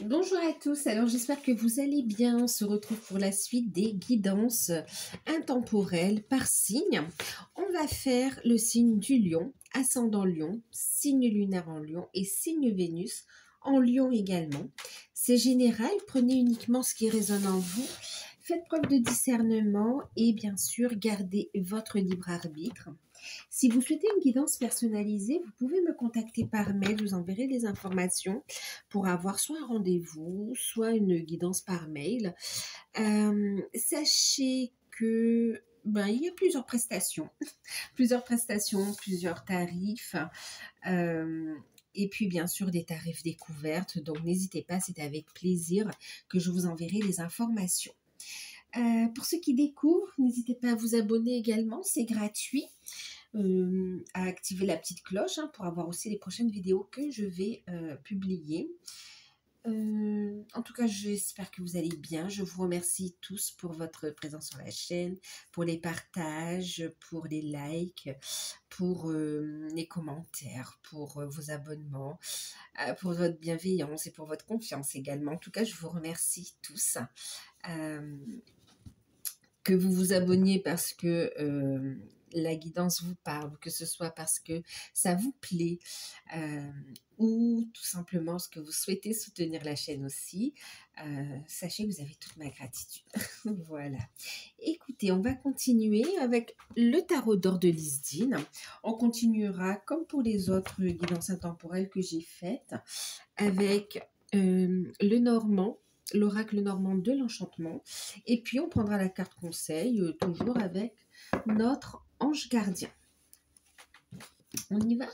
Bonjour à tous, alors j'espère que vous allez bien. On se retrouve pour la suite des guidances intemporelles par signe. On va faire le signe du lion, ascendant lion, signe lunaire en lion et signe Vénus en lion également. C'est général, prenez uniquement ce qui résonne en vous. Faites preuve de discernement et bien sûr gardez votre libre arbitre. Si vous souhaitez une guidance personnalisée, vous pouvez me contacter par mail, je vous enverrai les informations pour avoir soit un rendez-vous, soit une guidance par mail. Sachez que il y a plusieurs prestations, plusieurs tarifs. Et puis bien sûr des tarifs découvertes. Donc n'hésitez pas, c'est avec plaisir que je vous enverrai les informations. Pour ceux qui découvrent, n'hésitez pas à vous abonner également, c'est gratuit. À activer la petite cloche pour avoir aussi les prochaines vidéos que je vais publier. En tout cas, j'espère que vous allez bien. Je vous remercie tous pour votre présence sur la chaîne, pour les partages, pour les likes, pour les commentaires, pour vos abonnements, pour votre bienveillance et pour votre confiance également. En tout cas, je vous remercie tous. Que vous vous abonniez parce que la guidance vous parle, que ce soit parce que ça vous plaît, ou tout simplement parce que vous souhaitez soutenir la chaîne aussi, sachez que vous avez toute ma gratitude. Voilà. Écoutez, on va continuer avec le tarot d'or de Lisdine. On continuera comme pour les autres guidances intemporelles que j'ai faites avec le normand, l'oracle normand de l'enchantement. Et puis, on prendra la carte conseil, toujours avec notre ange gardien. On y va?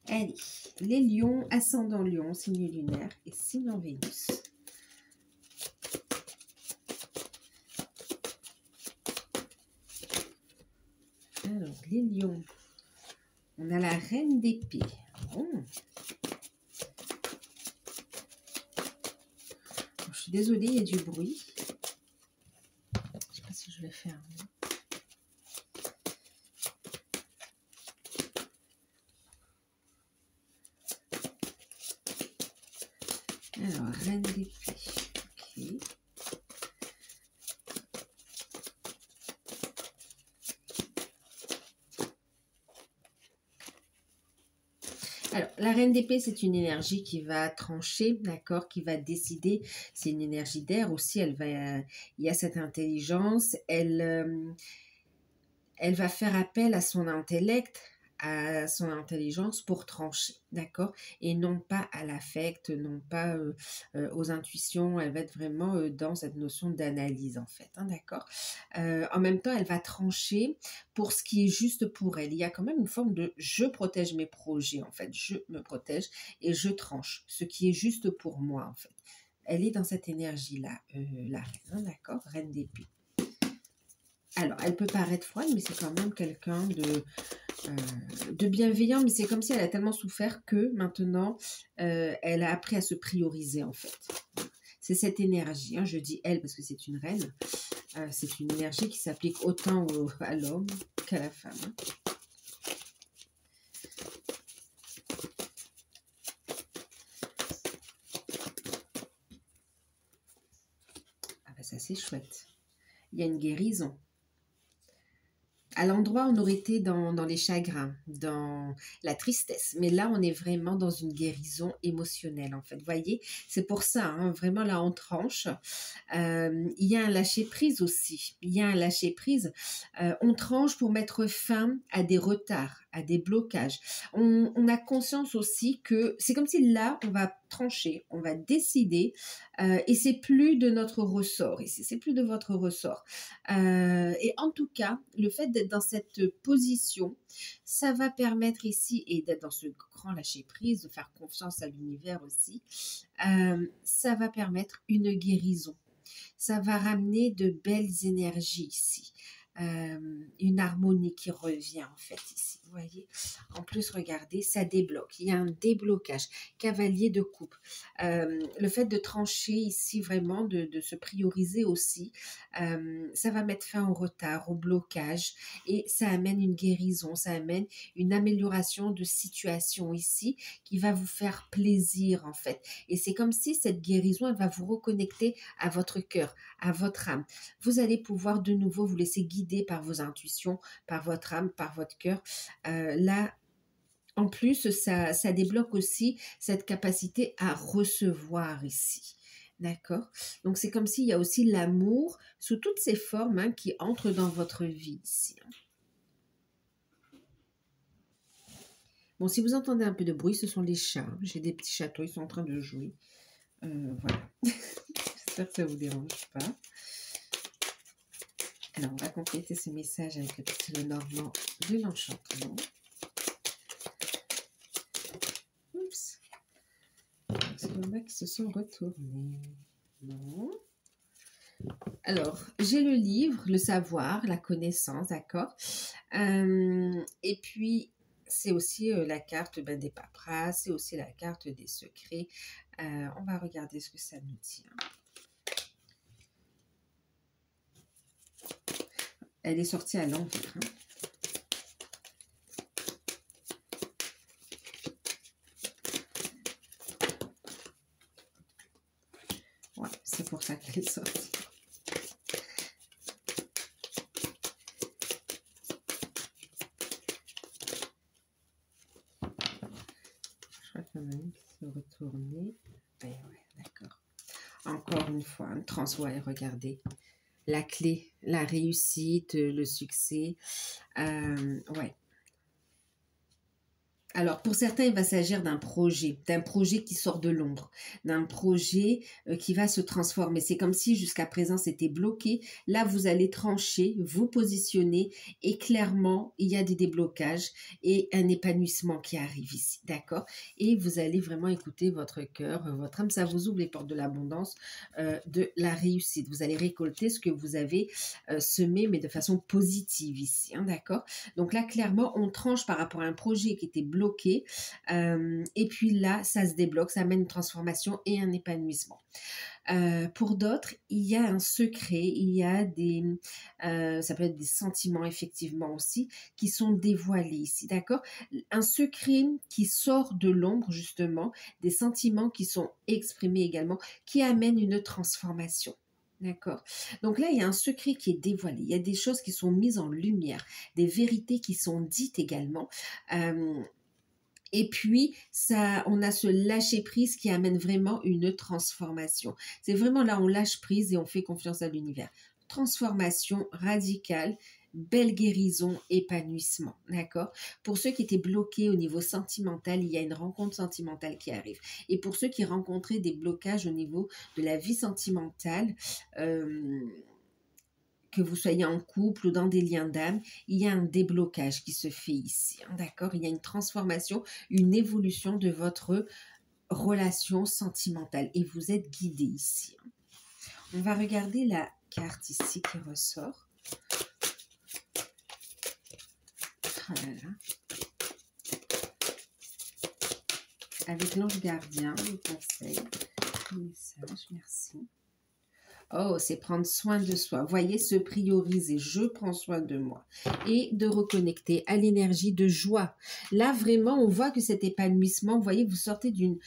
Allez, les lions, ascendant lion, signe lunaire et signe en Vénus. Alors, les lions, on a la reine d'épée. Oh. Je suis désolée, il y a du bruit. Je ne sais pas si je vais faire. Alors, reine d'épée. Ok. Alors, la reine d'épée, c'est une énergie qui va trancher, d'accord, qui va décider. C'est une énergie d'air aussi. Il y a cette intelligence. Elle va faire appel à son intellect, à son intelligence pour trancher, d'accord, et non pas à l'affect, non pas aux intuitions. Elle va être vraiment dans cette notion d'analyse en fait, d'accord. En même temps, elle va trancher pour ce qui est juste pour elle. Il y a quand même une forme de je protège mes projets en fait, je me protège et je tranche ce qui est juste pour moi en fait. Elle est dans cette énergie-là, la reine, d'accord, reine d'épée. Alors, elle peut paraître froide, mais c'est quand même quelqu'un de bienveillant, mais c'est comme si elle a tellement souffert que maintenant, elle a appris à se prioriser, en fait. C'est cette énergie, je dis elle parce que c'est une reine, c'est une énergie qui s'applique autant à l'homme qu'à la femme. Ah ben ça c'est chouette. Il y a une guérison. À l'endroit, on aurait été dans les chagrins, dans la tristesse. Mais là, on est vraiment dans une guérison émotionnelle, en fait. Vous voyez, c'est pour ça, vraiment, là, on tranche. Il y a un lâcher-prise aussi. Il y a un lâcher-prise. On tranche pour mettre fin à des retards, à des blocages. On a conscience aussi que c'est comme si là, on va trancher, on va décider, et c'est plus de notre ressort, ici, c'est plus de votre ressort. Et en tout cas, le fait d'être dans cette position, ça va permettre ici, et d'être dans ce grand lâcher-prise, de faire confiance à l'univers aussi, ça va permettre une guérison. Ça va ramener de belles énergies ici. Une harmonie qui revient en fait ici. Vous voyez, en plus, regardez, ça débloque. Il y a un déblocage. Cavalier de coupe. Le fait de trancher ici, vraiment, de se prioriser aussi, ça va mettre fin au retard, au blocage, et ça amène une guérison, ça amène une amélioration de situation ici qui va vous faire plaisir, en fait. Et c'est comme si cette guérison, elle va vous reconnecter à votre cœur, à votre âme. Vous allez pouvoir de nouveau vous laisser guider par vos intuitions, par votre âme, par votre cœur. Là, en plus, ça débloque aussi cette capacité à recevoir ici. D'accord? Donc, c'est comme s'il y a aussi l'amour sous toutes ses formes, hein, qui entrent dans votre vie ici. Bon, si vous entendez un peu de bruit, ce sont les chats. J'ai des petits chatons, ils sont en train de jouer. Voilà. J'espère que ça ne vous dérange pas. Alors, on va compléter ce message avec le petit Lenormand de l'enchantement. Oups. C'est là qui se sont retournés. Non. Alors, j'ai le livre, le savoir, la connaissance, d'accord. Et puis, c'est aussi la carte des paperasses, c'est aussi la carte des secrets. On va regarder ce que ça nous dit. Elle est sortie à l'envers. Hein. Ouais, c'est pour ça qu'elle est sortie. Je crois qu'il y en a une qui s'est retournée. Ouais, d'accord. Encore une fois, un transvoie, regardez. La clé, la réussite, le succès. Ouais. Alors, pour certains, il va s'agir d'un projet qui sort de l'ombre, d'un projet qui va se transformer. C'est comme si jusqu'à présent, c'était bloqué. Là, vous allez trancher, vous positionner et clairement, il y a des déblocages et un épanouissement qui arrive ici, d'accord? Et vous allez vraiment écouter votre cœur, votre âme. Ça vous ouvre les portes de l'abondance, de la réussite. Vous allez récolter ce que vous avez semé, mais de façon positive ici, hein, d'accord? Donc là, clairement, on tranche par rapport à un projet qui était bloqué. Et puis là, ça se débloque, ça amène une transformation et un épanouissement. Pour d'autres, il y a un secret, il y a ça peut être des sentiments effectivement aussi, qui sont dévoilés ici, d'accord? Un secret qui sort de l'ombre justement, des sentiments qui sont exprimés également, qui amènent une transformation. D'accord. Donc là, il y a un secret qui est dévoilé. Il y a des choses qui sont mises en lumière, des vérités qui sont dites également. Et puis, on a ce lâcher-prise qui amène vraiment une transformation. C'est vraiment là, on lâche prise et on fait confiance à l'univers. Transformation radicale, belle guérison, épanouissement, d'accord? Pour ceux qui étaient bloqués au niveau sentimental, il y a une rencontre sentimentale qui arrive. Et pour ceux qui rencontraient des blocages au niveau de la vie sentimentale, que vous soyez en couple ou dans des liens d'âme, il y a un déblocage qui se fait ici, hein, d'accord? Il y a une transformation, une évolution de votre relation sentimentale et vous êtes guidé ici. Hein. On va regarder la carte ici qui ressort. Oh là là. Avec l'ange gardien, le conseil, le message, merci. Oh, c'est prendre soin de soi. Voyez, se prioriser. Je prends soin de moi. Et de reconnecter à l'énergie de joie. Là, vraiment, on voit que cet épanouissement, vous voyez, vous sortez d'une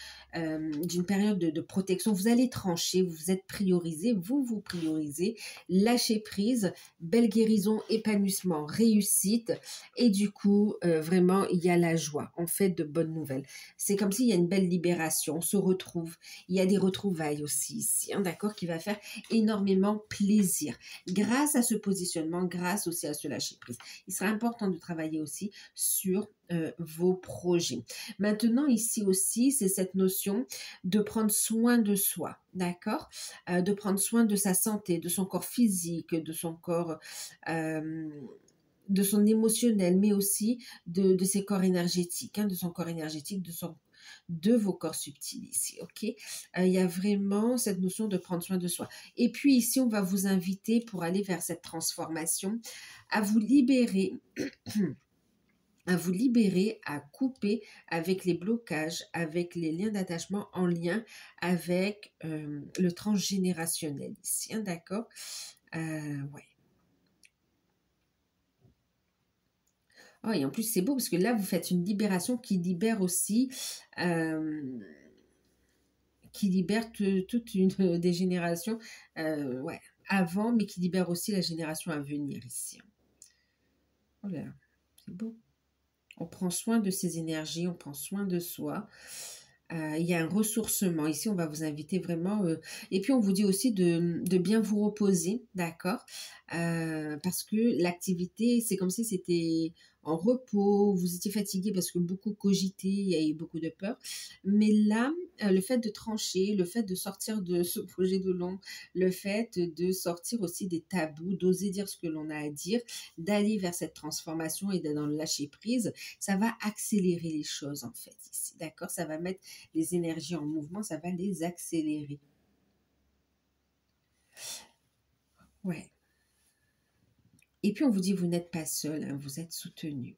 période de protection. Vous allez trancher, vous vous êtes priorisé, vous vous priorisez. Lâchez prise, belle guérison, épanouissement, réussite. Et du coup, vraiment, il y a la joie. On fait de bonnes nouvelles. C'est comme s'il y a une belle libération. On se retrouve. Il y a des retrouvailles aussi ici, hein, d'accord, qui va faire énormément plaisir grâce à ce positionnement, grâce aussi à ce lâcher prise. Il sera important de travailler aussi sur vos projets. Maintenant, ici aussi, c'est cette notion de prendre soin de soi, d'accord? De prendre soin de sa santé, de son corps physique, de son corps... de son émotionnel, mais aussi de ses corps énergétiques, hein, de son corps énergétique, de vos corps subtils ici, ok? Il y a vraiment cette notion de prendre soin de soi. Et puis ici, on va vous inviter pour aller vers cette transformation, à vous libérer à vous libérer, à couper avec les blocages, avec les liens d'attachement en lien avec le transgénérationnel ici, hein, d'accord. Ouais. Oh, et en plus, c'est beau parce que là, vous faites une libération qui libère aussi, euh, qui libère toute une des générations ouais, avant, mais qui libère aussi la génération à venir ici. Oh là, c'est beau. On prend soin de ses énergies, on prend soin de soi. Il y a un ressourcement. Ici, on va vous inviter vraiment. Et puis, on vous dit aussi de bien vous reposer, d'accord. Parce que l'activité, c'est comme si c'était en repos, vous étiez fatigué parce que beaucoup cogité, il y a eu beaucoup de peur. Mais là, le fait de trancher, le fait de sortir de ce projet de long, le fait de sortir aussi des tabous, d'oser dire ce que l'on a à dire, d'aller vers cette transformation et dans le lâcher prise, ça va accélérer les choses en fait ici, d'accord? Ça va mettre les énergies en mouvement, ça va les accélérer. Ouais. Et puis on vous dit, vous n'êtes pas seul, hein, vous êtes soutenu.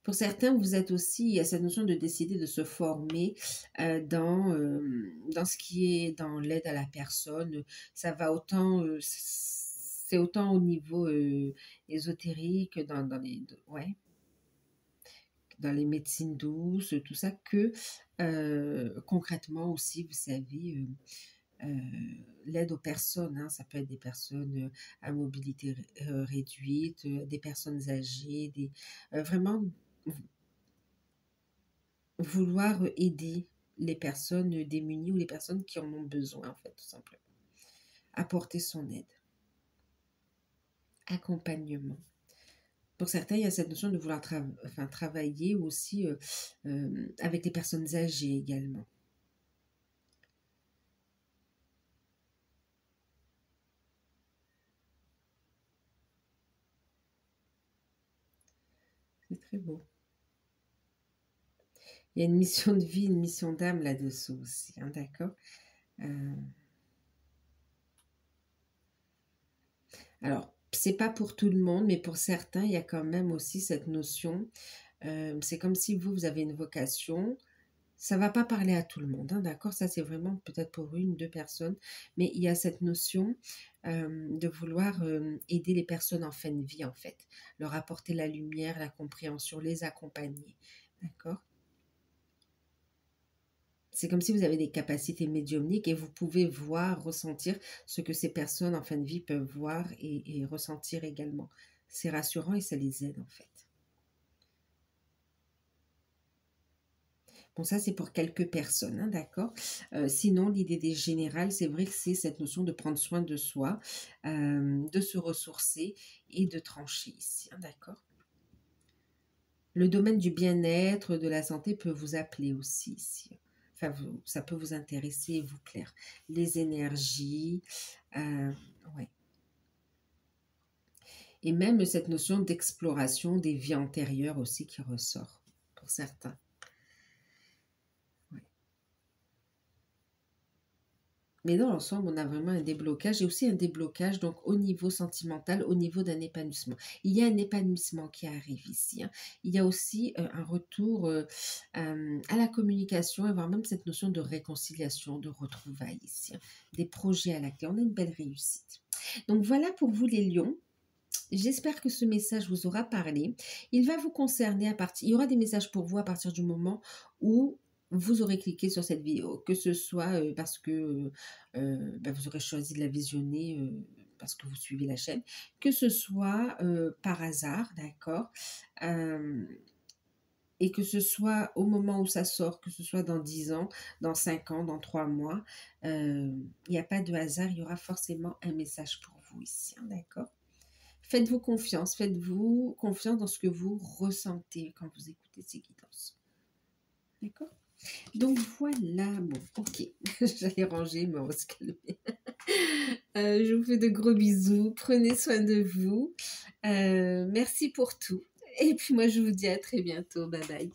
Pour certains, vous êtes aussi, il y a cette notion de décider de se former dans ce qui est dans l'aide à la personne. Ça va autant, c'est autant au niveau ésotérique, ouais, dans les médecines douces, tout ça, que concrètement aussi, vous savez, l'aide aux personnes, hein, ça peut être des personnes à mobilité réduite, des personnes âgées, vraiment vouloir aider les personnes démunies ou les personnes qui en ont besoin, en fait, tout simplement. Apporter son aide. Accompagnement. Pour certains, il y a cette notion de vouloir travailler aussi avec les personnes âgées également. C'est très beau. Il y a une mission de vie, une mission d'âme là-dessous aussi, hein, d'accord. Alors, c'est pas pour tout le monde, mais pour certains, il y a quand même aussi cette notion. C'est comme si vous avez une vocation. Ça va pas parler à tout le monde, hein, d'accord? Ça, c'est vraiment peut-être pour une, deux personnes. Mais il y a cette notion de vouloir aider les personnes en fin de vie, en fait. Leur apporter la lumière, la compréhension, les accompagner, d'accord? C'est comme si vous avez des capacités médiumniques et vous pouvez voir, ressentir ce que ces personnes en fin de vie peuvent voir et ressentir également. C'est rassurant et ça les aide en fait. Bon, ça c'est pour quelques personnes, hein, d'accord. Sinon, l'idée des générales, c'est vrai que c'est cette notion de prendre soin de soi, de se ressourcer et de trancher ici, hein, d'accord. Le domaine du bien-être, de la santé peut vous appeler aussi ici. Enfin, ça peut vous intéresser et vous plaire. Les énergies, ouais. Et même cette notion d'exploration des vies antérieures aussi qui ressort pour certains. Ouais. Mais dans l'ensemble, on a vraiment un déblocage et aussi un déblocage donc au niveau sentimental, au niveau d'un épanouissement. Il y a un épanouissement qui arrive ici, hein. Il y a aussi un retour à la communication et voire même cette notion de réconciliation, de retrouvailles ici, hein. Des projets à la clé. On a une belle réussite. Donc voilà pour vous les lions. J'espère que ce message vous aura parlé. Il va vous concerner il y aura des messages pour vous à partir du moment où vous aurez cliqué sur cette vidéo, que ce soit parce que vous aurez choisi de la visionner parce que vous suivez la chaîne, que ce soit par hasard, d'accord, et que ce soit au moment où ça sort, que ce soit dans 10 ans, dans 5 ans, dans 3 mois, il n'y a pas de hasard, il y aura forcément un message pour vous ici, hein, d'accord. Faites-vous confiance dans ce que vous ressentez quand vous écoutez ces guidances. D'accord? Donc voilà, bon, ok, j'allais ranger, mais on va se calmer. Je vous fais de gros bisous, prenez soin de vous. Merci pour tout. Et puis moi, je vous dis à très bientôt. Bye bye.